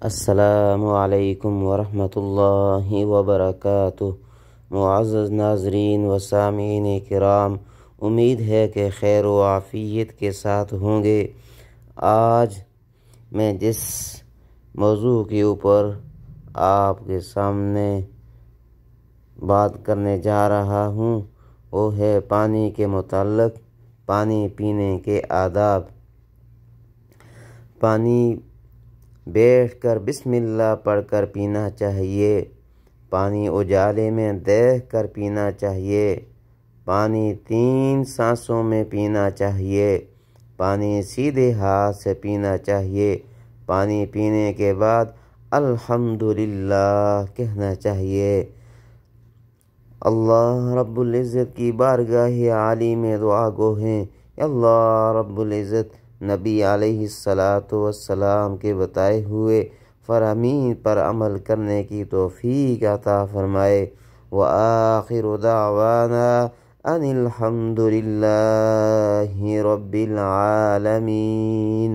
السلام علیکم ورحمۃ اللہ وبرکاتہ۔ معزز ناظرین و سامعین کرام، امید ہے کہ خیر و عافیت کے ساتھ ہوں گے۔ آج میں جس موضوع کے اوپر آپ کے سامنے بات کرنے جا رہا ہوں وہ ہے پانی کے متعلق پانی پینے کے آداب۔ پانی بیٹھ کر بسم اللہ پڑھ کر پینا چاہیے۔ پانی اجالے میں دیکھ کر پینا چاہیے۔ پانی 3 سانسوں میں پینا چاہیے۔ پانی سیدھے ہاتھ سے پینا چاہیے۔ پانی پینے کے بعد الحمدللہ کہنا چاہیے۔ اللہ رب العزت کی بارگاہ عالی میں دعا گو ہیں، اللہ رب العزت نبی علیہ السلام کے بتائے ہوئے فرامین پر عمل کرنے کی توفیق عطا فرمائے۔ وآخر دعوانا ان الحمد للہ رب العالمین۔